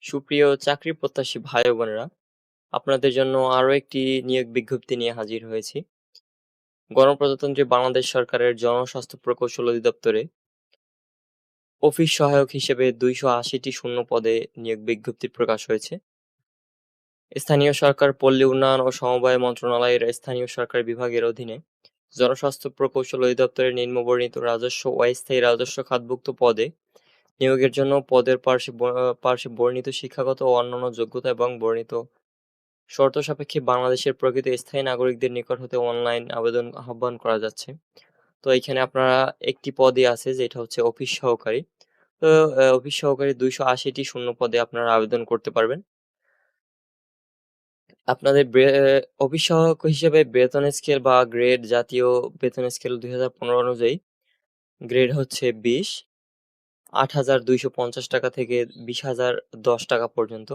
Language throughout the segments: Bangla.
সুপ্রিয় চাকরি প্রত্যাশী ভাই ও বোনেরা, আপনাদের জন্য আরো একটি নিয়োগ বিজ্ঞপ্তি নিয়ে হাজির হয়েছি। গণপ্রজাতন্ত্রী বাংলাদেশ সরকারের জনস্বাস্থ্য প্রকৌশল অধিদপ্তরে অফিস সহায়ক হিসেবে 280টি শূন্য পদে নিয়োগ বিজ্ঞপ্তি প্রকাশ হয়েছে। স্থানীয় সরকার, পল্লী উন্নয়ন ও সমবায় মন্ত্রণালয়ের স্থানীয় সরকার বিভাগের অধীনে জনস্বাস্থ্য প্রকৌশল অধিদপ্তরের নিম্নবর্ণিত রাজস্ব ও অস্থায়ী রাজস্ব খাতভুক্ত পদে নিয়োগের জন্য পদের পার্শ্বে বর্ণিত শিক্ষাগত ও অন্যান্য যোগ্যতা এবং বর্ণিত শর্ত সাপেক্ষে বাংলাদেশের প্রকৃত স্থায়ী নাগরিকদের নিকট হতে অনলাইন আবেদন আহ্বান করা যাচ্ছে। তো এখানে আপনারা একটি পদই আছে, যেটা হচ্ছে অফিস সহকারী। তো অফিস সহকারী 280টি শূন্য পদে আপনারা আবেদন করতে পারবেন। আপনাদের অফিস সহায়ক হিসেবে বেতন স্কেল বা গ্রেড জাতীয় বেতন স্কেল 2015 অনুযায়ী গ্রেড হচ্ছে 20, 8,250 টাকা থেকে 20,010 টাকা পর্যন্ত।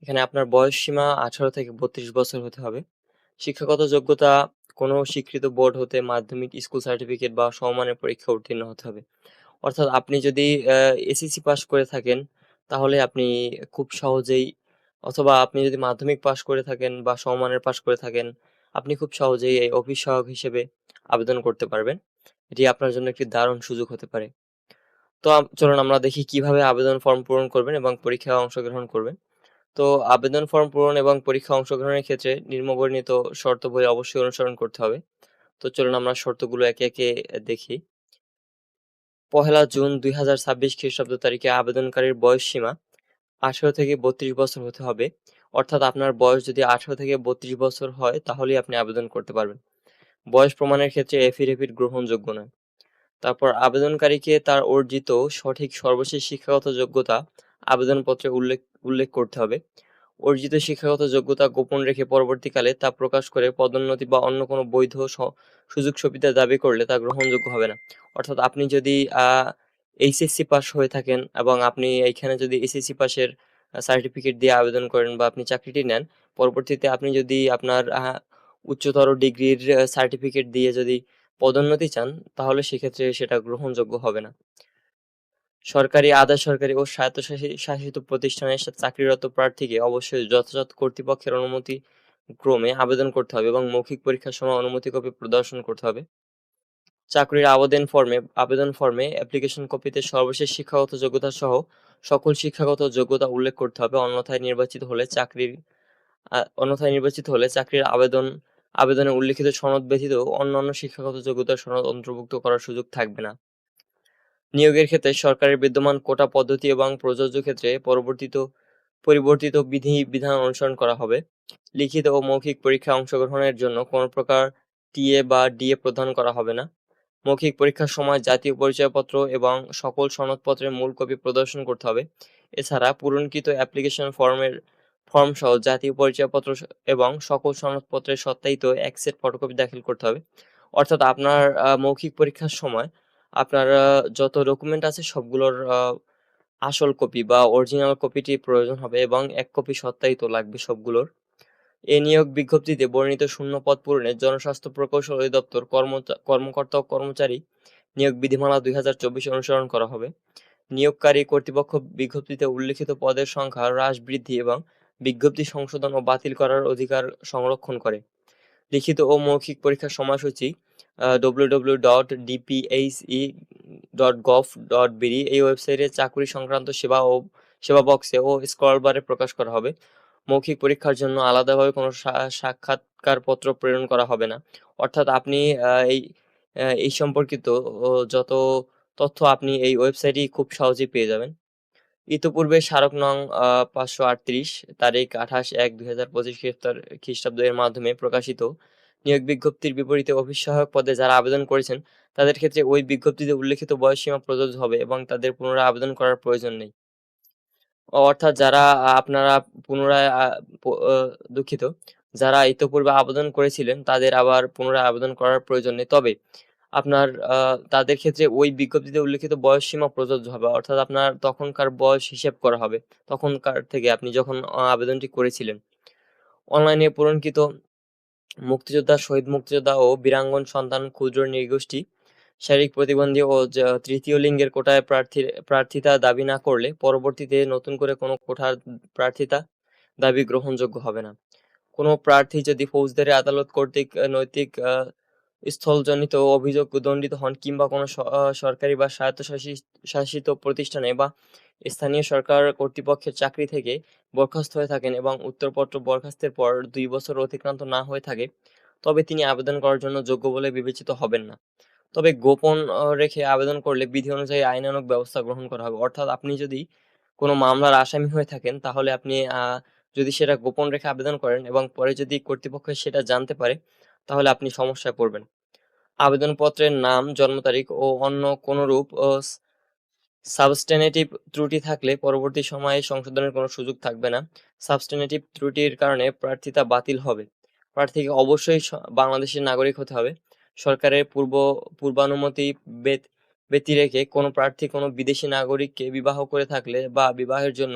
এখানে আপনার বয়স সীমা 18 থেকে 32 বছর হতে হবে। শিক্ষাগত যোগ্যতা কোনো স্বীকৃত বোর্ড হতে মাধ্যমিক, স্কুল সার্টিফিকেট বা সমমানের পরীক্ষা উত্তীর্ণ হতে হবে। অর্থাৎ আপনি যদি এসএসসি পাস করে থাকেন, তাহলে আপনি খুব সহজেই, অথবা আপনি যদি মাধ্যমিক পাস করে থাকেন বা সমমানের পাস করে থাকেন, আপনি খুব সহজেই এই অফিস সহায়ক হিসেবে আবেদন করতে পারবেন। এটি আপনার জন্য একটি দারুণ সুযোগ হতে পারে। তো চলুন আমরা দেখি কিভাবে আবেদন ফর্ম পূরণ করবেন এবং পরীক্ষায় অংশগ্রহণ করবেন। তো আবেদন ফর্ম পূরণ এবং পরীক্ষায় অংশগ্রহণের ক্ষেত্রে নিম্নবর্ণিত শর্তাবলী অবশ্যই অনুসরণ করতে হবে। তো চলুন আমরা শর্তগুলো একে একে দেখি। 1 জুন 2026 খ্রিস্টাব্দ তারিখে আবেদনকারীর বয়স সীমা 18 থেকে 32 বছর হতে হবে। অর্থাৎ আপনার বয়স যদি 18 থেকে 32 বছর হয়, তাহলেই আপনি আবেদন করতে পারবেন। বয়স প্রমাণের ক্ষেত্রে এফিডেভিট গ্রহণযোগ্য নয়। তারপর আবেদনকারীকে তার অর্জিত সঠিক সর্বশেষ শিক্ষাগত যোগ্যতা আবেদনপত্রে উল্লেখ উল্লেখ করতে হবে। অর্জিত শিক্ষাগত যোগ্যতা গোপন রেখে পরবর্তীকালে তা প্রকাশ করে পদোন্নতি বা অন্য কোনো বৈধ সুযোগ সুবিধা দাবি করলে তা গ্রহণযোগ্য হবে না। অর্থাৎ আপনি যদি এইচএসসি পাস হয়ে থাকেন এবং আপনি এইখানে যদি এসএসসি পাসের সার্টিফিকেট দিয়ে আবেদন করেন বা আপনি চাকরিটি নেন, পরবর্তীতে আপনি যদি আপনার উচ্চতর ডিগ্রির সার্টিফিকেট দিয়ে যদি পদোন্নতি চান, তাহলে সেক্ষেত্রে সেটা গ্রহণযোগ্য হবে না। সরকারি, আধা সরকারি ও স্বায়ত্তশাসিত প্রতিষ্ঠানে চাকরিরত প্রার্থীকে অবশ্যই যথাযথ কর্তৃপক্ষের অনুমতি ক্রমে আবেদন করতে হবে এবং মৌখিক পরীক্ষার সময় অনুমতি কপি প্রদর্শন করতে হবে। চাকরির আবেদন ফর্মে অ্যাপ্লিকেশন কপিতে সর্বশেষ শিক্ষাগত যোগ্যতা সহ সকল শিক্ষাগত যোগ্যতা উল্লেখ করতে হবে। অন্যথায় নির্বাচিত হলে চাকরির আবেদনে উল্লিখিত সনদ ব্যতীত অন্যান্য শিক্ষাগত যোগ্যতার সনদ অন্তর্ভুক্ত করার সুযোগ থাকবে না। নিয়োগের ক্ষেত্রে সরকারের বিদ্যমান কোটা পদ্ধতি এবং প্রযোজ্য ক্ষেত্রে পরিবর্তিত বিধান অনুসরণ করা হবে। লিখিত ও মৌখিক পরীক্ষায় অংশগ্রহণের জন্য কোনো প্রকার টিএ বা ডিএ প্রদান করা হবে না। মৌখিক পরীক্ষার সময় জাতীয় পরিচয়পত্র এবং সকল সনদপত্রের মূল কপি প্রদর্শন করতে হবে। এছাড়া পূরণকৃত অ্যাপ্লিকেশন ফর্ম সহ জাতীয় পরিচয়পত্র এবং সকল সনদপত্রের সত্যায়িত এক সেট ফটোকপি দাখিল করতে হবে। অর্থাৎ আপনার মৌখিক পরীক্ষার সময় আপনার যত ডকুমেন্ট আছে সবগুলোর আসল কপি বা অরিজিনাল কপিটি প্রয়োজন হবে এবং এক কপি সত্যায়িত লাগবে সবগুলোর। এ নিয়োগ বিজ্ঞপ্তিতে বর্ণিত শূন্য পদ পূরণে জনস্বাস্থ্য প্রকৌশল অধিদপ্তর কর্মকর্তা ও কর্মচারী নিয়োগ বিধিমালা 2024 অনুসরণ করা হবে। নিয়োগকারী কর্তৃপক্ষ বিজ্ঞপ্তিতে উল্লিখিত পদের সংখ্যা হ্রাস, বৃদ্ধি এবং বিজ্ঞপ্তি সংশোধন ও বাতিল করার অধিকার সংরক্ষণ করে। লিখিত ও মৌখিক পরীক্ষার সময়সূচি www.dphe.gov.bd এই ওয়েবসাইটে চাকরি সংক্রান্ত সেবা বক্সে ও স্ক্রল বারে প্রকাশ করা হবে। মৌখিক পরীক্ষার জন্য আলাদাভাবে কোনো সাক্ষাৎকারপত্র প্রেরণ করা হবে না। অর্থাৎ আপনি এই সম্পর্কিত যত তথ্য আপনি এই ওয়েবসাইটেই খুব সহজেই পেয়ে যাবেন। ইতোপূর্বে স্মারক নং 538 তারিখ 28/1/2025 খ্রিস্টাব্দ এর মাধ্যমে প্রকাশিত নিয়োগ বিজ্ঞপ্তির বিপরীতে অফিস সহায়ক পদে যারা আবেদন করেছেন, তাদের ক্ষেত্রে ওই বিজ্ঞপ্তিতে উল্লেখিত বয়সসীমা প্রযোজ্য হবে এবং তাদের পুনরায় আবেদন করার প্রয়োজন নেই। অর্থাৎ যারা আপনারা পুনরায় দুঃখিত, যারা ইতোপূর্বে আবেদন করেছিলেন তাদের আবার পুনরায় আবেদন করার প্রয়োজন নেই। তবে আপনার তাদের ক্ষেত্রে ওই বিজ্ঞপ্তিতে উল্লেখিত বয়সসীমা প্রযোজ্য হবে। অর্থাৎ আপনার তখনকার বয়স হিসেব করা হবে। তখনকার থেকে আপনি যখন আবেদনটি করেছিলেন। অনলাইনে পূরণকৃত মুক্তিযোদ্ধা, শহীদ মুক্তিযোদ্ধা ও বীরাঙ্গন সন্তান ক্ষুদ্র নৃগোষ্ঠী শারীরিক প্রতিবন্ধী ও তৃতীয় লিঙ্গের কোটায় প্রার্থিতা দাবি না করলে পরবর্তীতে নতুন করে কোনো কোটার প্রার্থিতা দাবি গ্রহণযোগ্য হবে না। কোনো প্রার্থী যদি ফৌজদারি আদালত কর্তৃক নৈতিক স্থলজনিত অভিযোগ দণ্ডিত হন কিংবা কোনো সরকারি বা শাসিত প্রতিষ্ঠানে বা স্থানীয় সরকার কর্তৃপক্ষের চাকরি থেকে বরখাস্ত হয়ে থাকেন এবং উত্তরপত্র বরখাস্তের পর ২ বছর অতিক্রান্ত না হয়ে থাকে, তবে তিনি আবেদন করার জন্য যোগ্য বলে বিবেচিত হবেন না। তবে গোপন রেখে আবেদন করলে বিধি অনুযায়ী আইনানুগ ব্যবস্থা গ্রহণ করা হবে। অর্থাৎ আপনি যদি কোনো মামলার আসামি হয়ে থাকেন, তাহলে আপনি যদি সেটা গোপন রেখে আবেদন করেন এবং পরে যদি কর্তৃপক্ষ সেটা জানতে পারে, তাহলে আপনি সমস্যায় পড়বেন। আবেদনপত্রের নাম, জন্ম তারিখ ও অন্য কোনরূপ সাবস্টেনেটিভ ত্রুটি থাকলে পরবর্তী সময়ে সংশোধনের কোনো সুযোগ থাকবে না। সাবস্টেনেটিভ ত্রুটির কারণে প্রার্থিতা বাতিল হবে। প্রার্থীকে অবশ্যই বাংলাদেশের নাগরিক হতে হবে। সরকারের পূর্বানুমতি ব্যতি রেখে কোনো প্রার্থী কোনো বিদেশী নাগরিককে বিবাহ করে থাকলে বা বিবাহের জন্য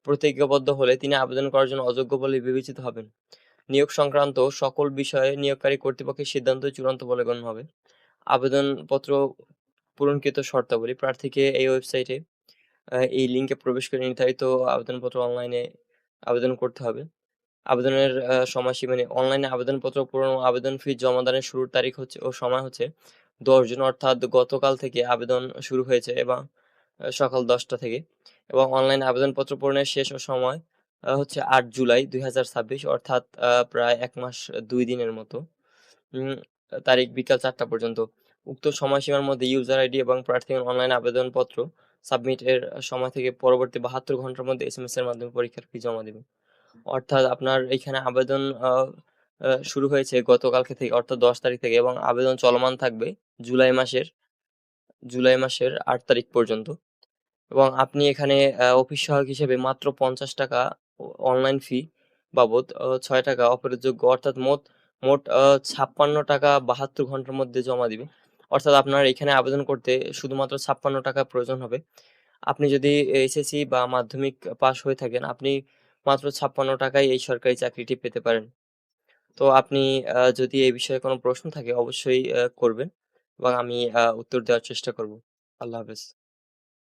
প্রতিজ্ঞাবদ্ধ হলে তিনি আবেদন করার জন্য অযোগ্য বলে বিবেচিত হবেন। নিয়োগ সংক্রান্ত সকল বিষয়ে নিয়োগকারী কর্তৃপক্ষের সিদ্ধান্তই চূড়ান্ত বলে গণ্য হবে। আবেদনপত্র পূরণকৃত শর্তাবলী: প্রার্থীকে এই ওয়েবসাইটে এই লিঙ্কে প্রবেশ করে নির্ধারিত আবেদনপত্র অনলাইনে আবেদন করতে হবে। আবেদনের সময়সীমা অনলাইনে আবেদনপত্র পূরণ ও আবেদন ফি জমা দানের শুরুর তারিখ ও সময় হচ্ছে ১০ জুন, অর্থাৎ গতকাল থেকে আবেদন শুরু হয়েছে এবং সকাল ১০টা থেকে, এবং অনলাইন আবেদনপত্র পূরণের শেষ সময় হচ্ছে ৮ জুলাই ২০২৬, অর্থাৎ প্রায় ১ মাস ২ দিনের মতো। উম তারিখ বিকাল ৪টা পর্যন্ত। উক্ত সময়সীমার মধ্যে ইউজার আইডি এবং প্রার্থীর অনলাইন আবেদনপত্র সাবমিটের সময় থেকে পরবর্তী ৭২ ঘন্টার মধ্যে এসএমএস এর মাধ্যমে পরীক্ষার ফি জমা দিবেন। অর্থাৎ আপনার এখানে আবেদন আ আ শুরু হয়েছে গতকালকে থেকে, অর্থাৎ ১০ তারিখ থেকে, এবং আবেদন চলমান থাকবে জুলাই মাসের জুলাই মাসের ৮ তারিখ পর্যন্ত। এবং আপনি এখানে অফিস সহায়ক হিসেবে মাত্র ৳৫০ অনলাইন ফি বাবদ ৳৬ অপেরোধযোগ্য, অর্থাৎ মোট মোট ৳৫৬ ৭২ ঘন্টার মধ্যে জমা দিবে। অর্থাৎ আপনার এখানে আবেদন করতে শুধুমাত্র ৳৫৬ প্রয়োজন হবে। আপনি যদি এসএসসি বা মাধ্যমিক পাস হয়ে থাকেন, আপনি মাত্র ৳৫৬ এই সরকারি চাকরিটি পেতে পারেন। তো আপনি যদি এই বিষয়ে কোনো প্রশ্ন থাকে অবশ্যই করবেন এবং আমি উত্তর দেওয়ার চেষ্টা করব। আল্লাহ হাফেজ।